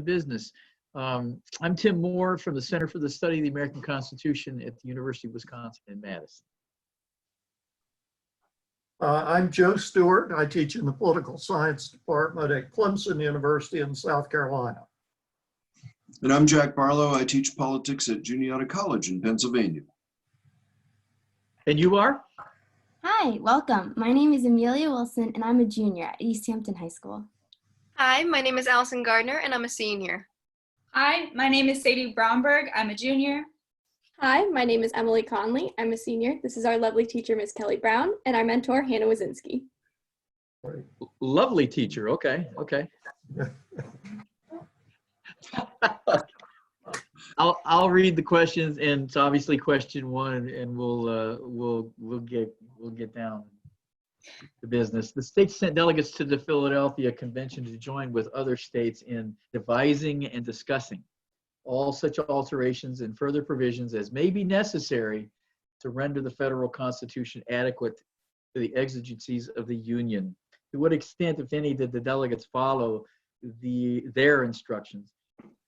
business. I'm Tim Moore from the Center for the Study of the American Constitution at the University of Wisconsin in Madison. I'm Joe Stewart. I teach in the Political Science Department at Clemson University in South Carolina. And I'm Jack Barlow. I teach politics at Juniata College in Pennsylvania. And you are? Hi, welcome. My name is Amelia Wilson, and I'm a junior at Easthampton High School. Hi, my name is Allison Gardner, and I'm a senior. Hi, my name is Sadie Bromberg. I'm a junior. Hi, my name is Emily Conley. I'm a senior. This is our lovely teacher, Ms. Kelly Brown, and our mentor, Hannah Wazinski. Lovely teacher. Okay. I'll read the questions, and it's obviously question one, and we'll get down to business. The states sent delegates to the Philadelphia Convention to join with other states in devising and discussing all such alterations and further provisions as may be necessary to render the federal Constitution adequate to the exigencies of the Union. To what extent, if any, did the delegates follow their instructions?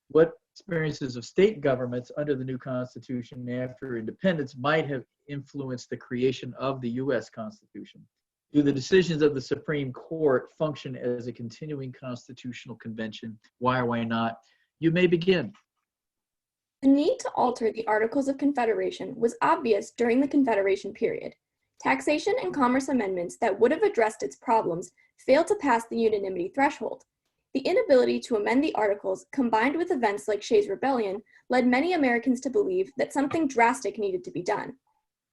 What experiences of state governments under the new Constitution after independence might have influenced the creation of the U.S. Constitution? Do the decisions of the Supreme Court function as a continuing constitutional convention? Why or why not? You may begin. The need to alter the Articles of Confederation was obvious during the Confederation period. Taxation and commerce amendments that would have addressed its problems failed to pass the unanimity threshold. The inability to amend the Articles, combined with events like Shays' Rebellion, led many Americans to believe that something drastic needed to be done.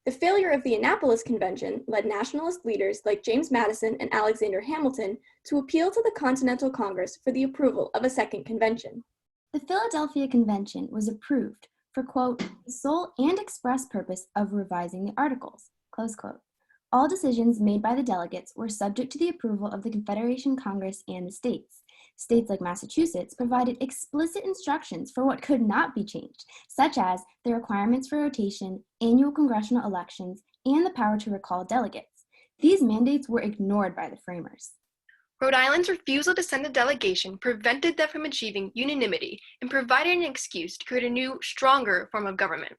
The failure of the Annapolis Convention led nationalist leaders like James Madison and Alexander Hamilton to appeal to the Continental Congress for the approval of a second convention. The Philadelphia Convention was approved for, quote, the sole and express purpose of revising the Articles, close quote. All decisions made by the delegates were subject to the approval of the Confederation Congress and the states. States like Massachusetts provided explicit instructions for what could not be changed, such as the requirements for rotation, annual congressional elections, and the power to recall delegates. These mandates were ignored by the framers. Rhode Island's refusal to send a delegation prevented them from achieving unanimity and provided an excuse to create a new, stronger form of government.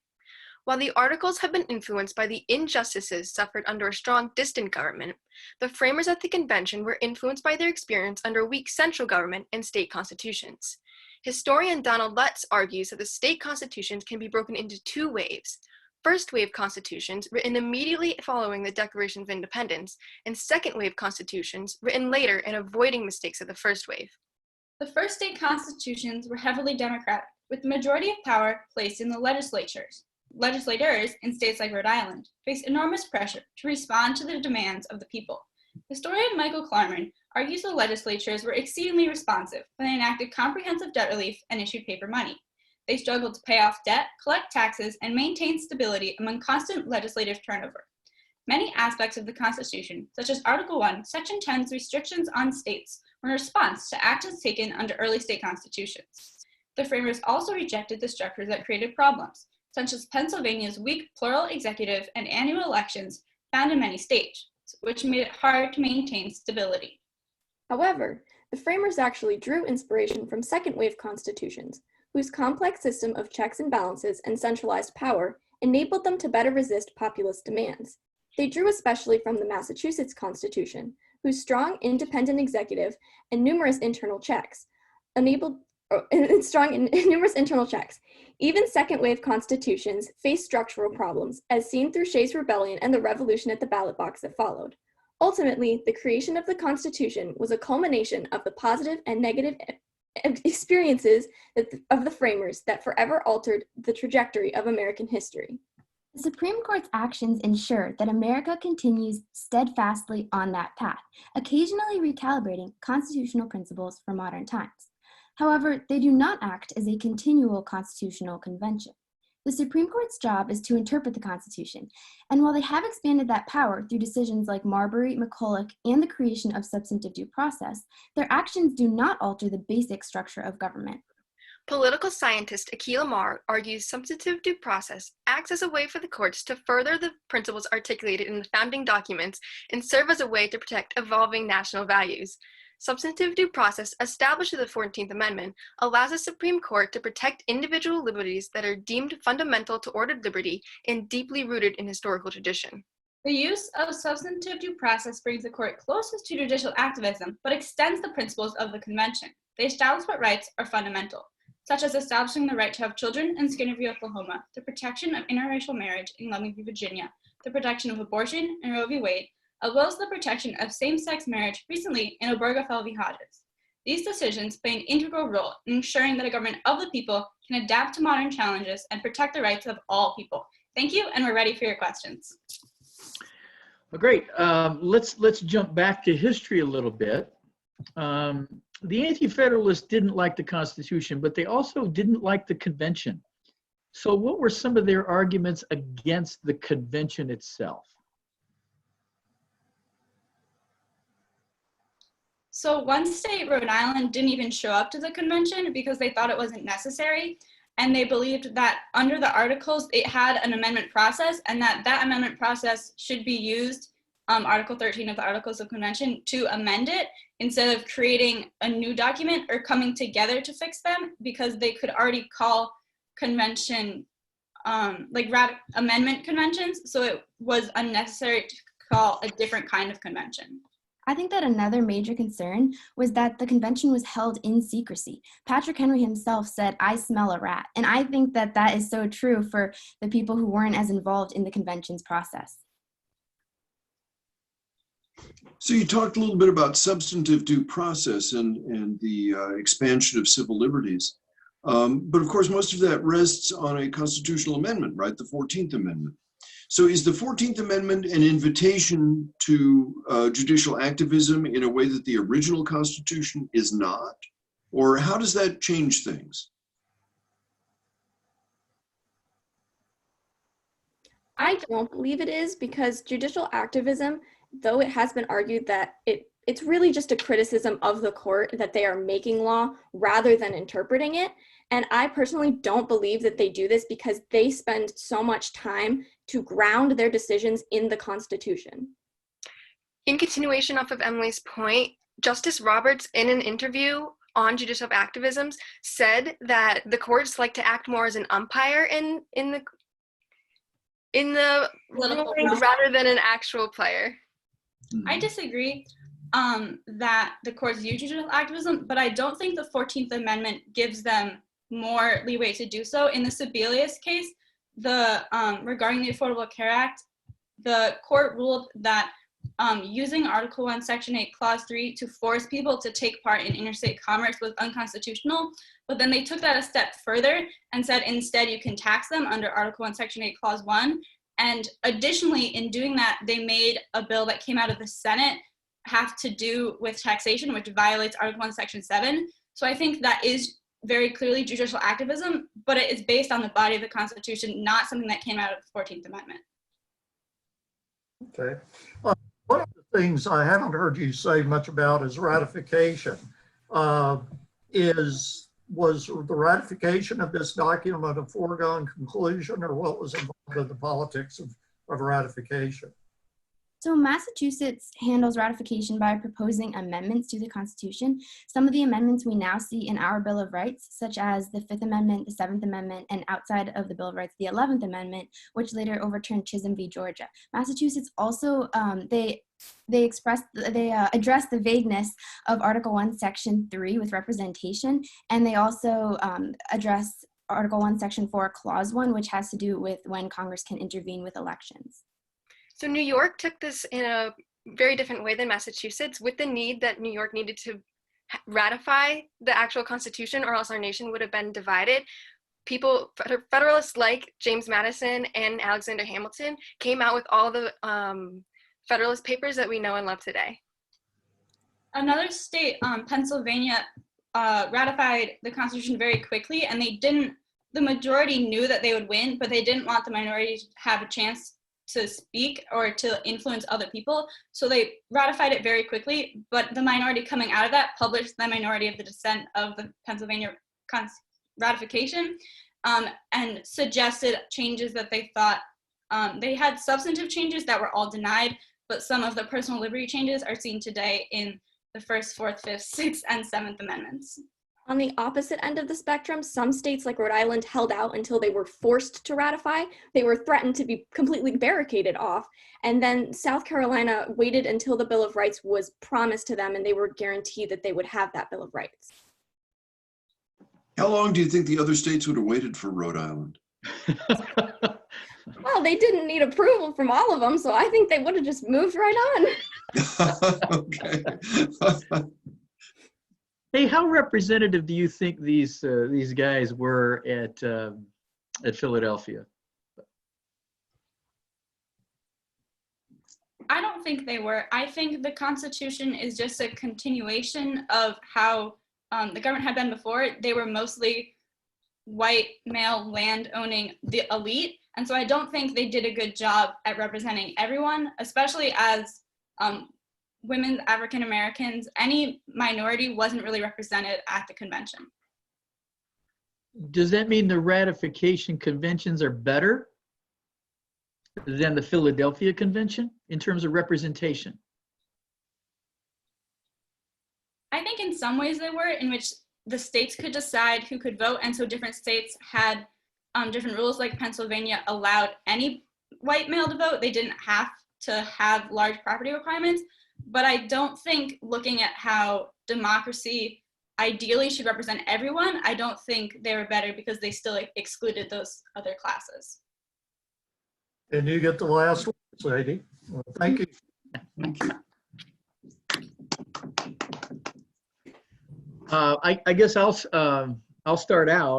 While the Articles have been influenced by the injustices suffered under a strong, distant government, the framers at the convention were influenced by their experience under weak central government and state constitutions. Historian Donald Lutz argues that the state constitutions can be broken into two waves: first wave constitutions, written immediately following the Declaration of Independence, and second wave constitutions, written later and avoiding mistakes of the first wave. The first state constitutions were heavily Democratic, with the majority of power placed in the legislatures. Legislators in states like Rhode Island faced enormous pressure to respond to the demands of the people. Historian Michael Klarman argues the legislatures were exceedingly responsive when they enacted comprehensive debt relief and issued paper money. They struggled to pay off debt, collect taxes, and maintain stability among constant legislative turnover. Many aspects of the Constitution, such as Article 1, Section 10's restrictions on states, were in response to actions taken under early state constitutions. The framers also rejected the structures that created problems, such as Pennsylvania's weak plural executive and annual elections found in many states, which made it hard to maintain stability. However, the framers actually drew inspiration from second-wave constitutions, whose complex system of checks and balances and centralized power enabled them to better resist populist demands. They drew especially from the Massachusetts Constitution, whose strong independent executive and numerous internal checks Even second-wave constitutions faced structural problems, as seen through Shays' Rebellion and the revolution at the ballot box that followed. Ultimately, the creation of the Constitution was a culmination of the positive and negative experiences of the framers that forever altered the trajectory of American history. The Supreme Court's actions ensure that America continues steadfastly on that path, occasionally recalibrating constitutional principles for modern times. However, they do not act as a continual constitutional convention. The Supreme Court's job is to interpret the Constitution, and while they have expanded that power through decisions like Marbury, McCulloch, and the creation of substantive due process, their actions do not alter the basic structure of government. Political scientist Akhil Amar argues substantive due process acts as a way for the courts to further the principles articulated in the founding documents and serve as a way to protect evolving national values. substantive due process established in the 14th Amendment allows the Supreme Court to protect individual liberties that are deemed fundamental to ordered liberty and deeply rooted in historical tradition. The use of substantive due process brings the court closest to judicial activism, but extends the principles of the convention. They establish what rights are fundamental, such as establishing the right to have children in Skinner v. Oklahoma, the protection of interracial marriage in Loving v. Virginia, the protection of abortion in Roe v. Wade, as well as the protection of same-sex marriage recently in Obergefell v. Hodges. These decisions play an integral role in ensuring that a government of the people can adapt to modern challenges and protect the rights of all people. Thank you, and we're ready for your questions. Well, great. Let's jump back to history a little bit. The Anti-Federalists didn't like the Constitution, but they also didn't like the convention. So what were some of their arguments against the convention itself? So one state, Rhode Island, didn't even show up to the convention because they thought it wasn't necessary. And they believed that under the articles, it had an amendment process, and that amendment process should be used, Article 13 of the Articles of Convention, to amend it instead of creating a new document or coming together to fix them, because they could already call convention, amendment conventions. So it was unnecessary to call a different kind of convention. I think that another major concern was that the convention was held in secrecy. Patrick Henry himself said, "I smell a rat." And I think that that is so true for the people who weren't as involved in the convention's process. So you talked a little bit about substantive due process and the expansion of civil liberties. But of course, most of that rests on a constitutional amendment, right? The 14th Amendment. So is the 14th Amendment an invitation to judicial activism in a way that the original Constitution is not? Or how does that change things? I don't believe it is, because judicial activism, though it has been argued that it's really just a criticism of the court that they are making law rather than interpreting it. And I personally don't believe that they do this because they spend so much time to ground their decisions in the Constitution. In continuation off of Emily's point, Justice Roberts, in an interview on judicial activism, said that the courts like to act more as an umpire in the rulings rather than an actual player. I disagree that the courts use judicial activism, but I don't think the 14th Amendment gives them more leeway to do so. In the Sebelius case, regarding the Affordable Care Act, the court ruled that using Article 1, Section 8, Clause 3 to force people to take part in interstate commerce was unconstitutional, but then they took that a step further and said instead you can tax them under Article 1, Section 8, Clause 1. And additionally, in doing that, they made a bill that came out of the Senate have to do with taxation, which violates Article 1, Section 7. So I think that is very clearly judicial activism, but it is based on the body of the Constitution, not something that came out of the 14th Amendment. Okay. One of the things I haven't heard you say much about is ratification. Was the ratification of this document a foregone conclusion, or what was involved in the politics of ratification? So Massachusetts handles ratification by proposing amendments to the Constitution. Some of the amendments we now see in our Bill of Rights, such as the 5th Amendment, the 7th Amendment, and outside of the Bill of Rights, the 11th Amendment, which later overturned Chisholm v. Georgia. Massachusetts also, they address the vagueness of Article 1, Section 3 with representation, and they also address Article 1, Section 4, Clause 1, which has to do with when Congress can intervene with elections. So New York took this in a very different way than Massachusetts, with the need that New York needed to ratify the actual Constitution, or else our nation would have been divided. Federalists like James Madison and Alexander Hamilton came out with all the Federalist Papers that we know and love today. Another state, Pennsylvania, ratified the Constitution very quickly, and the majority knew that they would win, but they didn't want the minority to have a chance to speak or to influence other people. So they ratified it very quickly, but the minority coming out of that published the minority of the dissent of the Pennsylvania ratification and suggested changes that they thought, they had substantive changes that were all denied, but some of the personal liberty changes are seen today in the First, Fourth, Fifth, Sixth, and Seventh Amendments. On the opposite end of the spectrum, some states like Rhode Island held out until they were forced to ratify. They were threatened to be completely barricaded off. And then South Carolina waited until the Bill of Rights was promised to them and they were guaranteed that they would have that Bill of Rights. How long do you think the other states would have waited for Rhode Island? Well, they didn't need approval from all of them, so I think they would have just moved right on. Okay. Hey, how representative do you think these guys were at Philadelphia? I don't think they were. I think the Constitution is just a continuation of how the government had been before. They were mostly white male land owning the elite. And so I don't think they did a good job at representing everyone, especially as women, African Americans, any minority wasn't really represented at the convention. Does that mean the ratification conventions are better than the Philadelphia Convention in terms of representation? I think in some ways they were, in which the states could decide who could vote, and so different states had different rules. Like Pennsylvania allowed any white male to vote. They didn't have to have large property requirements. But I don't think, looking at how democracy ideally should represent everyone, I don't think they were better because they still excluded those other classes. And you get the last one, Sadie. Well, thank you. Thank you. I guess I'll start out.